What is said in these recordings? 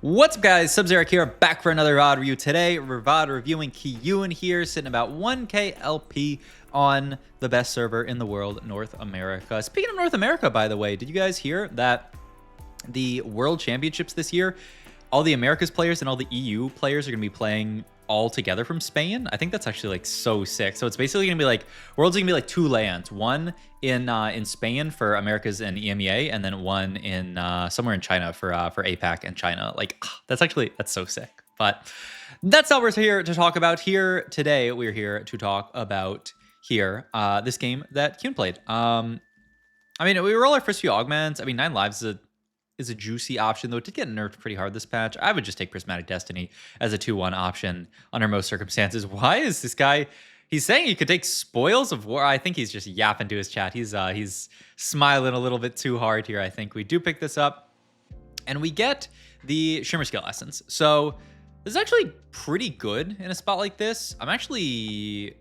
What's up, guys? Sub-Zero here, back for another VOD review. Today, we're VOD reviewing Kiyoon here, sitting about 1k LP on the best server in the world, North America. Speaking of North America, by the way, did you guys hear that the World Championships this year, all the Americas players and all the EU players are going to be playing all together from Spain? I think that's actually like so sick. So it's basically going to be like, World's going to be like two lands, one in Spain for Americas and EMEA, and then one in somewhere in China for APAC and China. Like, that's so sick. But that's not what we're here to talk about. Here today, we're here to talk about this game that Kiyoon played. I mean, we roll our first few augments. I mean, 9 lives is a juicy option, though it did get nerfed pretty hard this patch. I would just take Prismatic Destiny as a 2-1 option under most circumstances. Why is this guy... He's saying he could take Spoils of War. I think he's just yapping to his chat. He's smiling a little bit too hard here, I think. We do pick this up, and we get the Shimmer Scale Essence. So this is actually pretty good in a spot like this. I'm actually...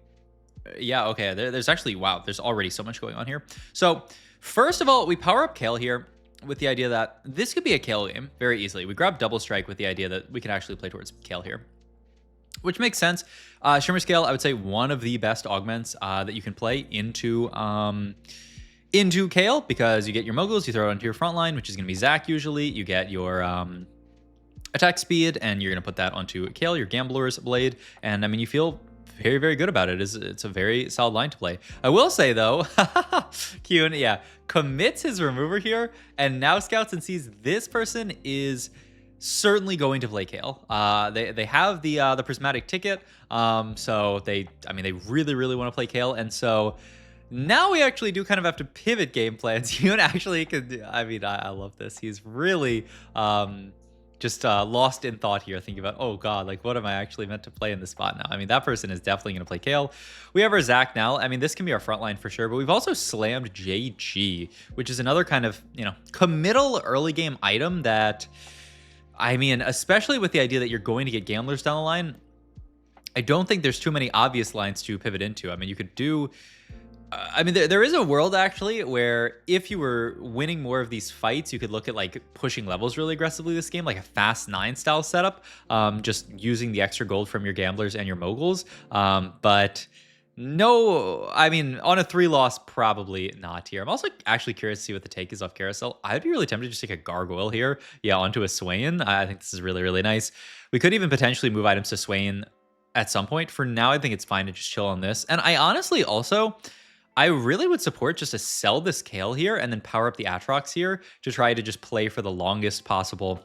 Yeah, okay. There's actually... Wow, there's already so much going on here. So first of all, we power up Kale here with the idea that this could be a Kale game very easily. We grab Double Strike with the idea that we can actually play towards Kale here, which makes sense. Shimmer Scale, I would say one of the best augments that you can play into Kale, because you get your moguls, you throw it onto your front line, which is going to be Zac usually. You get your attack speed, and you're going to put that onto Kale, your Gambler's Blade, and I mean, you feel very, very good about it. It's a very solid line to play. I will say, though, Kiyoon, yeah, commits his remover here, and now scouts and sees this person is certainly going to play Kale. They have the prismatic ticket, so they really, really want to play Kale, and so now we actually do kind of have to pivot game plans. Kiyoon actually could, I love this. He's really just lost in thought here, thinking about, oh god, like what am I actually meant to play in this spot now? I mean, that person is definitely going to play Kale. We have our Zac now. I mean, this can be our front line for sure, but we've also slammed JG, which is another kind of, committal early game item that, I mean, especially with the idea that you're going to get gamblers down the line, I don't think there's too many obvious lines to pivot into. I mean, you could do... there is a world actually where if you were winning more of these fights, you could look at like pushing levels really aggressively this game, like a fast 9 style setup, just using the extra gold from your gamblers and your moguls. But no, I mean, on a 3 loss, probably not here. I'm also actually curious to see what the take is off Carousel. I'd be really tempted to just take a Gargoyle here. Yeah, onto a Swain. I think this is really, really nice. We could even potentially move items to Swain at some point. For now, I think it's fine to just chill on this. And I honestly also... I really would support just to sell this Kale here and then power up the Atrox here to try to just play for the longest possible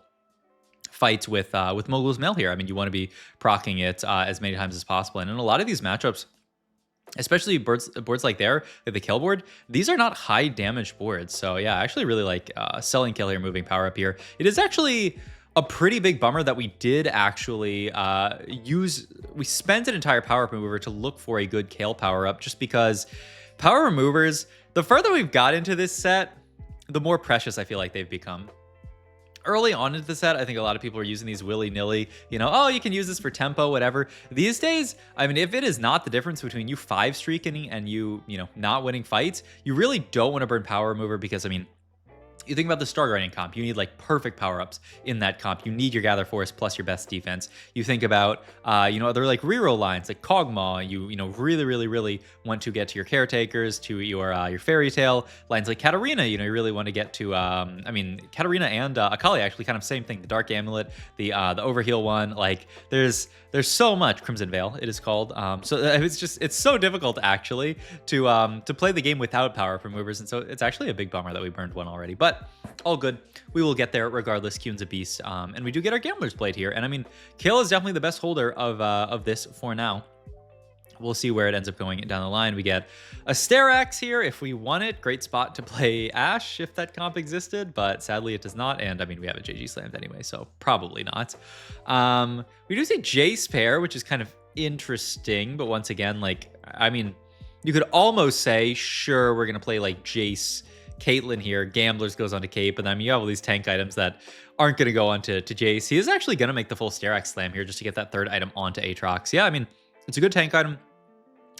fights with Mogul's Mail here. I mean, you want to be proccing it as many times as possible. And in a lot of these matchups, especially boards like the Kale board, these are not high damage boards. So yeah, I actually really like selling Kale here, moving power up here. It is actually a pretty big bummer that we did actually we spent an entire power up remover to look for a good Kale power up, just because power removers, the further we've got into this set, the more precious I feel like they've become. Early on into the set, I think a lot of people are using these willy-nilly, oh, you can use this for tempo, whatever. These days, I mean, if it is not the difference between you 5-streaking and you not winning fights, you really don't want to burn power remover, because, I mean, you think about the Star Guardian comp, you need like perfect power-ups in that comp. You need your Gather Force plus your best defense. You think about, other like reroll lines like Kog'maw. You really, really, really want to get to your Caretakers, to your Fairy Tale lines like Katarina. You really want to get to, Katarina and Akali actually kind of same thing. The Dark Amulet, the Overheal one. Like there's so much. Crimson Veil, it is called. So it's so difficult actually to play the game without power removers, and so it's actually a big bummer that we burned one already. But all good. We will get there regardless. Kiyoon's a beast. And we do get our Gambler's Blade here. And I mean, Kale is definitely the best holder of this for now. We'll see where it ends up going down the line. We get a Sterax here if we want it. Great spot to play Ashe if that comp existed, but sadly it does not. And I mean, we have a JG slammed anyway, so probably not. We do see Jace pair, which is kind of interesting, but once again, like, I mean, you could almost say, sure, we're going to play like Jace Caitlyn here, Gamblers goes onto Cape, and then you have all these tank items that aren't going to go onto Jace. He is actually going to make the full Sterax slam here just to get that 3rd item onto Aatrox. Yeah, I mean, it's a good tank item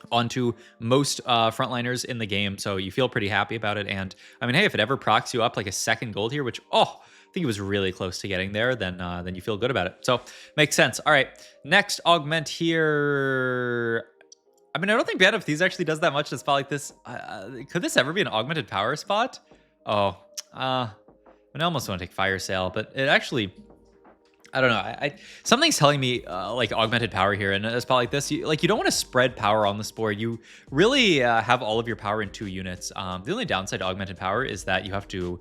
onto most frontliners in the game, so you feel pretty happy about it. And I mean, hey, if it ever procs you up like a 2nd gold here, which, oh, think he was really close to getting there, then you feel good about it. So makes sense. All right, next augment here. I mean, I don't think Band of Thieves actually does that much in a spot like this. Could this ever be an augmented power spot? Oh, I almost want to take Fire Sale, but it actually, I don't know. Something's telling me like augmented power here in a spot like this. You don't want to spread power on this board. You really have all of your power in 2 units. The only downside to augmented power is that you have to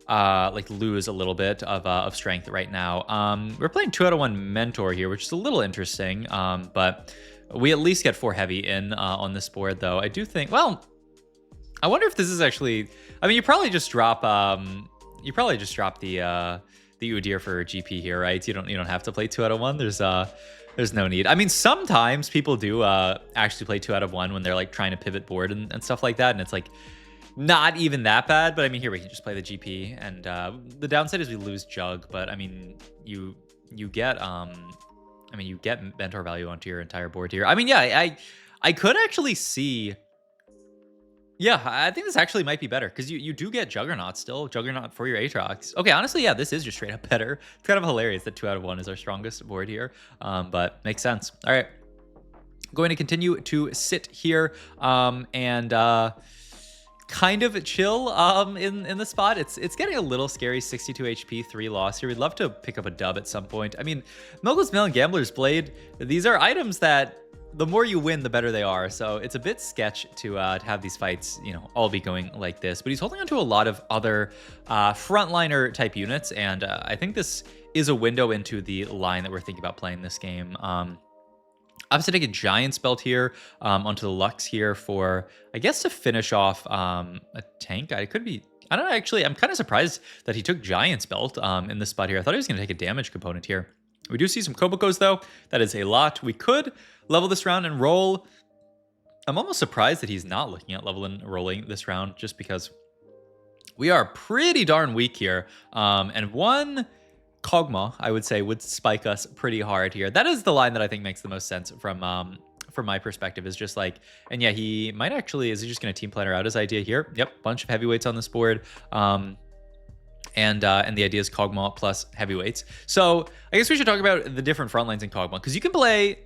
like lose a little bit of strength right now. We're playing 2 out of 1 Mentor here, which is a little interesting. But we at least get 4 heavy in on this board, though. I do think. Well, I wonder if this is actually. I mean, you probably just drop. You probably just drop the Udyr for GP here, right? You don't have to play 2 out of 1. There's no need. I mean, sometimes people do actually play 2 out of 1 when they're like trying to pivot board and stuff like that, and it's like not even that bad. But I mean, here we can just play the GP, and the downside is we lose Jug, but I mean, you get you get mentor value onto your entire board here. I mean, yeah, I could actually see. Yeah, I think this actually might be better because you do get Juggernaut still. Juggernaut for your Aatrox. Okay, honestly, yeah, this is just straight up better. It's kind of hilarious that 2 out of 1 is our strongest board here, but makes sense. All right, going to continue to sit here and kind of chill in the spot. It's getting a little scary. 62 HP, 3 loss here. We'd love to pick up a dub at some point. I mean, Mogul's Mail and Gambler's Blade, these are items that the more you win, the better they are. So it's a bit sketch to have these fights, all be going like this. But he's holding on to a lot of other frontliner type units, and I think this is a window into the line that we're thinking about playing this game. Obviously, take a Giant's Belt here onto the Lux here for, I guess, to finish off a tank. I don't know, actually. I'm kind of surprised that he took Giant's Belt in this spot here. I thought he was going to take a damage component here. We do see some Kobokos, though. That is a lot. We could level this round and roll. I'm almost surprised that he's not looking at level and rolling this round, just because we are pretty darn weak here. And one Kog'Maw, I would say, would spike us pretty hard here. That is the line that I think makes the most sense from my perspective, is just like, and yeah, he might actually, is he just going to team planner out his idea here? Yep, bunch of heavyweights on this board. And the idea is Kog'Maw plus heavyweights. So I guess we should talk about the different front lines in Kog'Maw, because you can play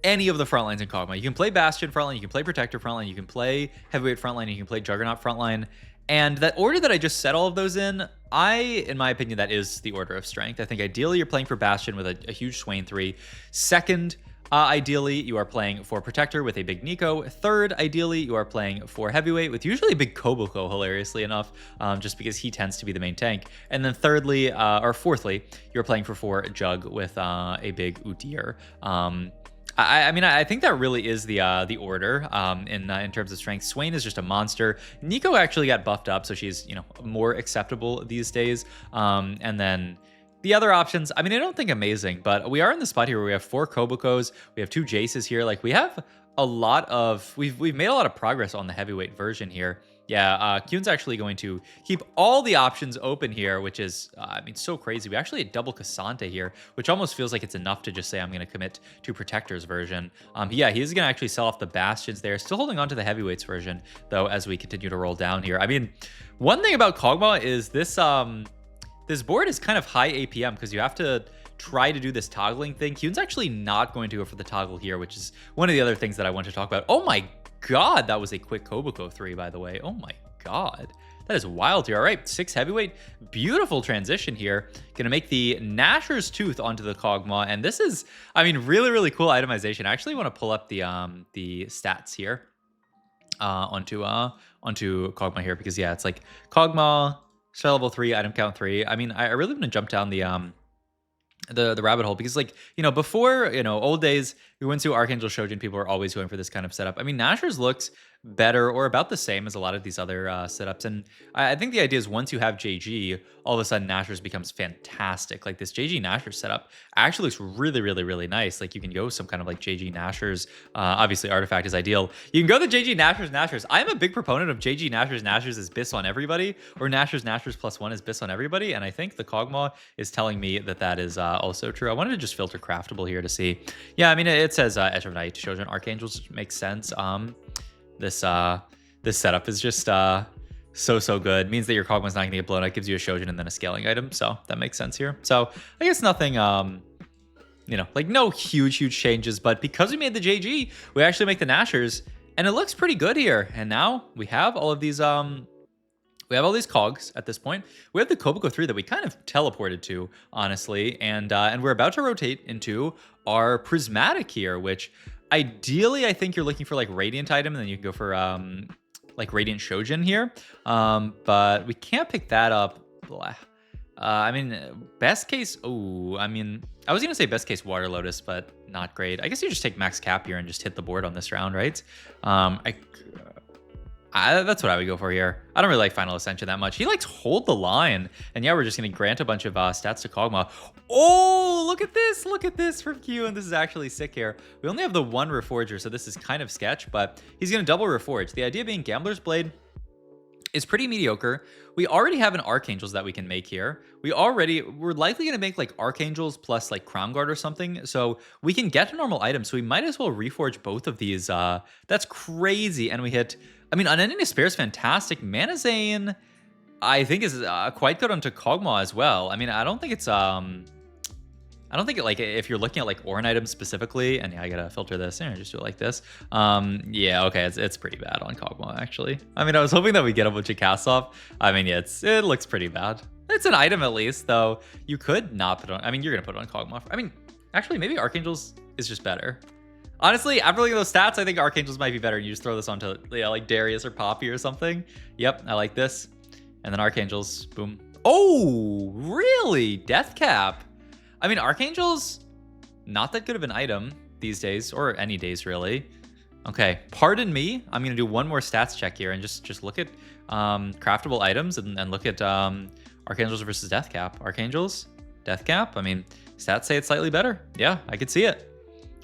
any of the front lines in Kog'Maw. You can play Bastion frontline, you can play Protector frontline, you can play Heavyweight frontline, you can play Juggernaut frontline. And that order that I just said all of those in my opinion, that is the order of strength. I think ideally you're playing for Bastion with a huge Swain 3. Second, ideally, you are playing for Protector with a big Nico. Third, ideally, you are playing for Heavyweight with usually a big Koboko, hilariously enough, just because he tends to be the main tank. And then thirdly, or fourthly, you're playing for 4 Jug with a big Udyr. I mean, I think that really is the order in terms of strength. Swain is just a monster. Nico actually got buffed up, so she's more acceptable these days. And then the other options, I mean, I don't think amazing, but we are in the spot here where we have 4 Kobokos, we have 2 Jaces here. Like, we have a lot of, we've made a lot of progress on the heavyweight version here. Yeah, Kiyoon's actually going to keep all the options open here, which is, I mean, so crazy. We actually had double Cassante here, which almost feels like it's enough to just say I'm going to commit to Protector's version. Yeah, he's going to actually sell off the Bastions there. Still holding on to the Heavyweights version, though, as we continue to roll down here. I mean, one thing about Kog'Maw is this, this board is kind of high APM because you have to try to do this toggling thing. Kiyoon's actually not going to go for the toggle here, which is one of the other things that I want to talk about. Oh my god, that was a quick Koboko 3, by the way. Oh my god. That is wild here. All right, 6 heavyweight. Beautiful transition here. Gonna make the Gnasher's Tooth onto the Kog'Maw. And this is, I mean, really, really cool itemization. I actually want to pull up the stats here onto Kog'Maw here, because yeah, it's like Kog'Maw, star level 3, item count 3. I mean, I really want to jump down the rabbit hole, because, like, before, old days, we went to Archangel Shojin, people were always going for this kind of setup. I mean, Nashor's looks better or about the same as a lot of these other setups, and I think the idea is once you have JG, all of a sudden Nashor's becomes fantastic. Like, this JG Nashor setup actually looks really, really, really nice. Like, you can go some kind of like JG Nashor's, obviously Artifact is ideal. You can go the JG Nashor's. I'm a big proponent of JG Nashor's is Biss on everybody, or Nashor's +1 is Biss on everybody, and I think the Kog'Maw is telling me that that is also true. I wanted to just filter craftable here to see. Yeah, I mean, it says Edge of Night, Shojin Archangels, makes sense. This setup is just so good. Means that your Kog'Maw's not going to get blown up. Gives you a Shojin and then a scaling item. So that makes sense here. So I guess nothing, you know, like no huge changes. But because we made the JG, we actually make the Nashers. And it looks pretty good here. And now we have all of these, we have all these cogs at this point. We have the Koboko 3 that we kind of teleported to, honestly. And we're about to rotate into our Prismatic here, which ideally I think you're looking for like Radiant item, and then you can go for like Radiant Shojin here. But we can't pick that up. I mean, best case, I mean, I was gonna say best case Water Lotus, but not great. I guess you just take max cap here and just hit the board on this round, right? That's what I would go for here. I don't really like Final Ascension that much. He likes Hold the Line. And yeah, we're just going to grant a bunch of stats to Kog'Maw. Oh, look at this. Look at this from Kiyoon. This is actually sick here. We only have the one Reforger, so this is kind of sketch, but he's going to double Reforge. The idea being Gambler's Blade is pretty mediocre. We already have an Archangels that we can make here. We're likely going to make like Archangels plus like Crown Guard or something. So we can get a normal item. So we might as well reforge both of these. That's crazy. And we hit, I mean, Unending Despair is fantastic. Mana Zane, I think is quite good onto Kog'Maw as well. I mean, I don't think it's, I don't think it, like, if you're looking at like Orin items specifically, and yeah, I gotta filter this, just do it like this. Yeah, okay, it's pretty bad on Kog'Maw actually. I mean, I was hoping that we get a bunch of casts off. I mean, yeah, it looks pretty bad. It's an item at least, though. You could not put it on, I mean, you're gonna put it on Kog'Maw. I mean, actually, maybe Archangels is just better. Honestly, after looking at those stats, I think Archangels might be better. You just throw this onto, yeah, like Darius or Poppy or something. Yep, I like this. And then Archangels, boom. Oh, really? Death Cap. I mean, Archangels, not that good of an item these days, or any days really. Okay, pardon me. I'm gonna do one more stats check here and just look at craftable items and look at Archangels versus Death Cap. Archangels, Death Cap. I mean, stats say it's slightly better. Yeah, I could see it.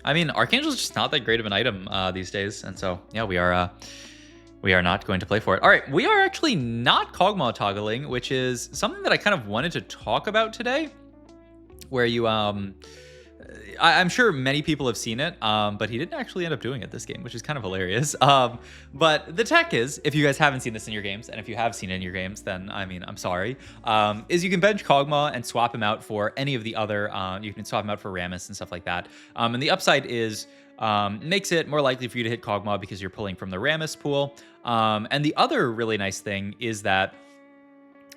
I mean, Archangel's just not that great of an item these days, and so yeah, we are not going to play for it. All right, we are actually not Kog'Maw toggling, which is something that I kind of wanted to talk about today, where you I'm sure many people have seen it, but he didn't actually end up doing it this game, which is kind of hilarious. But the tech is, if you guys haven't seen this in your games, and if you have seen it in your games, then I mean, I'm sorry, is you can bench Kog'Maw and swap him out for any of the other, you can swap him out for Rammus and stuff like that. And the upside is, makes it more likely for you to hit Kog'Maw because you're pulling from the Rammus pool. And the other really nice thing is that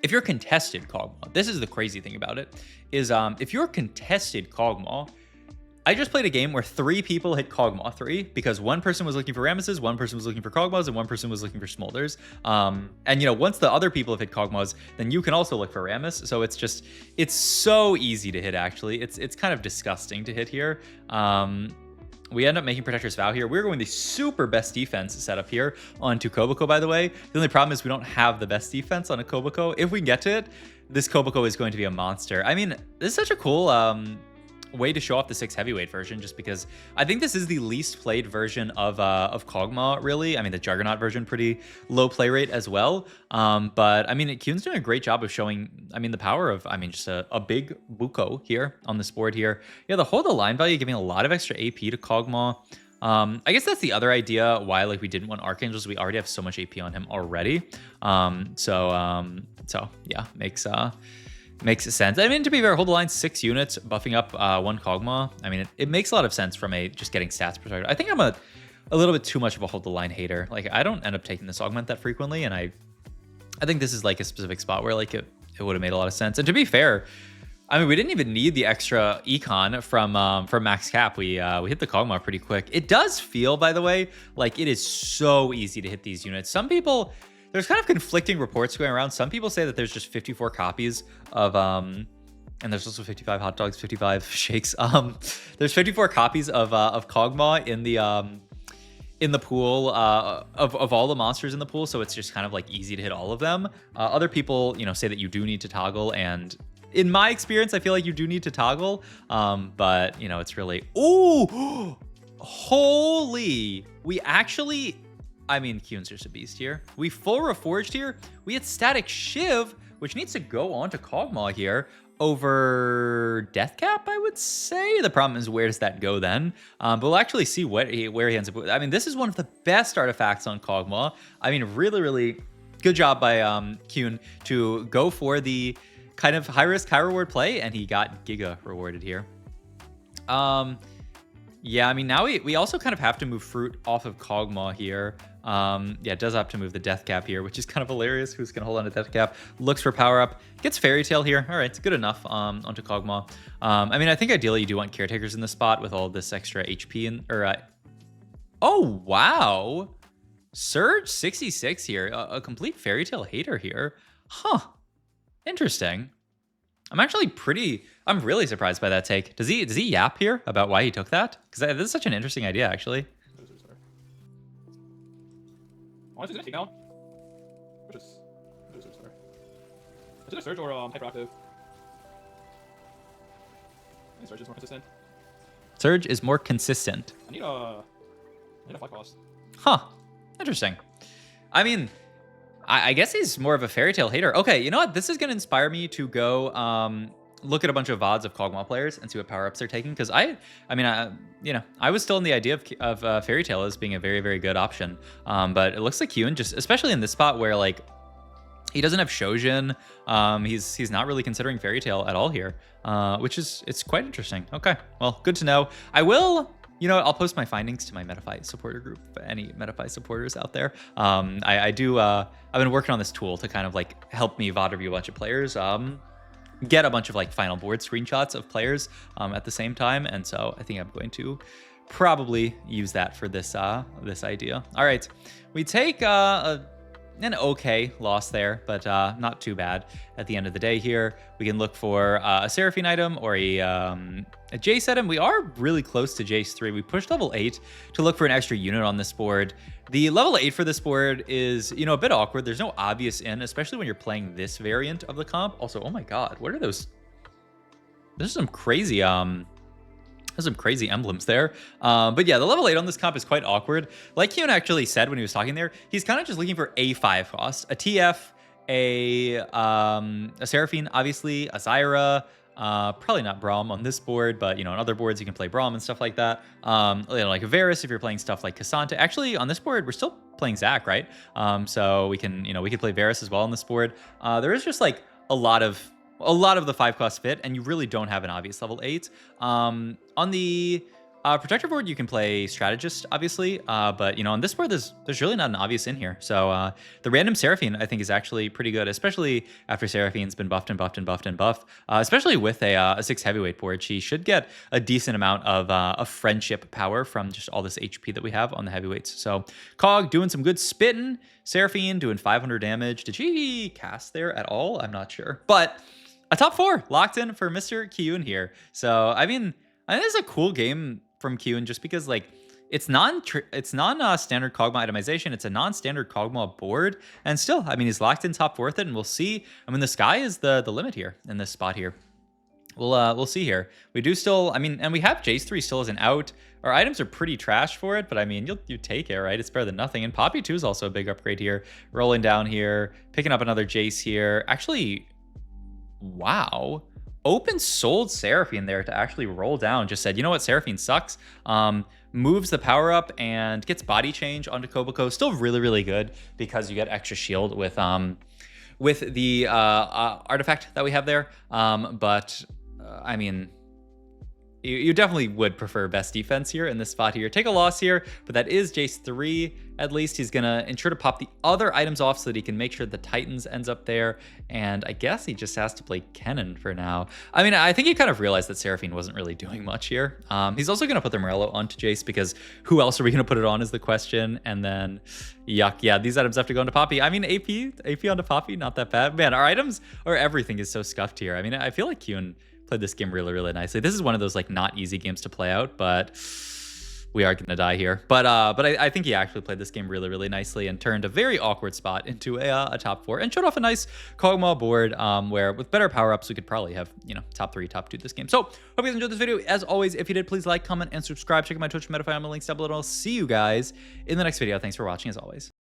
if you're contested Kog'Maw, this is the crazy thing about it, is if you're contested Kog'Maw, I just played a game where 3 people hit Kog'Maw 3 because one person was looking for Rammuses, one person was looking for Kog'Maws, and one person was looking for Smolders. And you know, once the other people have hit Kog'Maws, then you can also look for Rammus. So it's so easy to hit actually. It's kind of disgusting to hit here. We end up making Protector's Vow here. We're going the super best defense setup here onto Koboko, by the way. The only problem is we don't have the best defense on a Koboko. If we can get to it, this Koboko is going to be a monster. I mean, this is such a cool way to show off the 6 heavyweight version, just because I think this is the least played version of Kog'Maw, really. I mean, the Juggernaut version, pretty low play rate as well. But I mean, Kiyoon's doing a great job of showing, I mean, the power of, I mean, just a big Buko here on this board here. Yeah, the Hold the Line value giving a lot of extra AP to Kog'Maw. I guess that's the other idea why like we didn't want Archangels. We already have so much AP on him already. So yeah, makes sense. I mean, to be fair, Hold the Line 6 units, buffing up 1 Kog'Maw. I mean, it makes a lot of sense from a just getting stats perspective. I think I'm a little bit too much of a Hold the Line hater. Like, I don't end up taking this augment that frequently, and I think this is like a specific spot where like it would have made a lot of sense. And to be fair, I mean, we didn't even need the extra econ from max cap. We hit the Kog'Maw pretty quick. It does feel, by the way, like it is so easy to hit these units. Some people, there's kind of conflicting reports going around. Some people say that there's just 54 copies of, and there's also 55 hot dogs, 55 shakes. There's 54 copies of Kog'Maw in the pool of all the monsters in the pool. So it's just kind of like easy to hit all of them. Other people, you know, say that you do need to toggle, and in my experience, I feel like you do need to toggle. But you know, it's really, ooh, holy, we actually, I mean, Kiyoon's just a beast here. We full reforged here. We had Static Shiv, which needs to go on to Kog'Maw here over Death Cap, I would say. The problem is, where does that go then? But we'll actually see where he ends up with. I mean, this is one of the best artifacts on Kog'Maw. I mean, really, really good job by Kiyoon to go for the kind of high risk, high reward play, and he got Giga rewarded here. Yeah, I mean, now we also kind of have to move fruit off of Kog'Maw here. Yeah, it does have to move the death cap here, which is kind of hilarious. Who's gonna hold on to death cap? Looks for power up, gets fairy tail here. All right, it's good enough onto Kog'Maw. I mean, I think ideally you do want caretakers in this spot with all this extra HP and oh wow, Surge 66 here, a complete fairy tail hater here, huh? Interesting. I'm really surprised by that take. Does he yap here about why he took that? Because this is such an interesting idea, actually. Honestly, is it a takedown? Which is Surge, sorry. Is it a Surge or hyperactive? I think Surge is more consistent. Surge is more consistent. I need a flight cost. Huh. Interesting. I mean, I guess he's more of a fairy tale hater. Okay, you know what? This is going to inspire me to go look at a bunch of VODs of Kog'Maw players and see what power-ups they're taking. Because I was still in the idea of fairy tale as being a very, very good option. But it looks like Kiyoon, just especially in this spot where like he doesn't have Shojin, he's not really considering fairy tale at all here, which it's quite interesting. Okay, well, good to know. I will. You know what? I'll post my findings to my Metaphy supporter group. Any Metaphy supporters out there? I've been working on this tool to kind of like help me VOD review a bunch of players. Get a bunch of like final board screenshots of players at the same time, and so I think I'm going to probably use that for this this idea. All right, we take an okay loss there, but not too bad. At the end of the day here, we can look for a Seraphine item or a Jace item. We are really close to Jace 3. We pushed level 8 to look for an extra unit on this board. The level 8 for this board is, you know, a bit awkward. There's no obvious in, especially when you're playing this variant of the comp. Also, oh my god, what are those? There's some crazy there's some crazy emblems there. But yeah, the level 8 on this comp is quite awkward. Like Kiyoon actually said when he was talking there, he's kind of just looking for a 5 cost. A TF, a Seraphine, obviously, a Zyra, probably not Braum on this board, but you know, on other boards you can play Braum and stuff like that. You know, like a Varus if you're playing stuff like Cassandra. Actually, on this board, we're still playing Zac, right? So we can play Varus as well on this board. There is just like a lot of the 5 cost fit, and you really don't have an obvious level 8. On the Protector board, you can play Strategist, obviously, but you know, on this board, there's really not an obvious in here. So the random Seraphine, I think, is actually pretty good, especially after Seraphine's been buffed and buffed and buffed and buffed. Especially with a 6 heavyweight board, she should get a decent amount of friendship power from just all this HP that we have on the heavyweights. So Cog doing some good spitting. Seraphine doing 500 damage. Did she cast there at all? I'm not sure, but a top 4 locked in for Mr. Kiyoon here. So I mean, I think it's a cool game from Kiyoon just because like it's non-standard Kog'Maw itemization. It's a non-standard Kog'Maw board, and still, I mean, he's locked in top 4 with it, and we'll see. I mean, the sky is the limit here in this spot here. We'll see here. We do still, I mean, and we have Jace 3 still as an out. Our items are pretty trash for it, but I mean, you take it, right? It's better than nothing. And Poppy 2 is also a big upgrade here. Rolling down here, picking up another Jace here. Actually, wow. Open sold Seraphine there to actually roll down. Just said, you know what, Seraphine sucks. Moves the power up and gets body change onto Koboko. Still really, really good because you get extra shield with the artifact that we have there. I mean, you definitely would prefer best defense here in this spot here. Take a loss here, but that is Jace 3. At least he's going to ensure to pop the other items off so that he can make sure the Titans ends up there. And I guess he just has to play Kennen for now. I mean, I think he kind of realized that Seraphine wasn't really doing much here. He's also going to put the Morello onto Jace because who else are we going to put it on is the question. And then, yuck, yeah, these items have to go into Poppy. I mean, AP onto Poppy, not that bad. Man, our items or everything is so scuffed here. I mean, I feel like Kiyoon played this game really, really nicely. This is one of those like not easy games to play out, but we are gonna die here. But I think he actually played this game really, really nicely and turned a very awkward spot into a top 4 and showed off a nice Kog'Maw board where with better power-ups we could probably have, you know, top 3, top 2 this game. So hope you guys enjoyed this video. As always, if you did, please like, comment, and subscribe. Check out my Twitch, Metafy, on the links down below. I'll see you guys in the next video. Thanks for watching as always.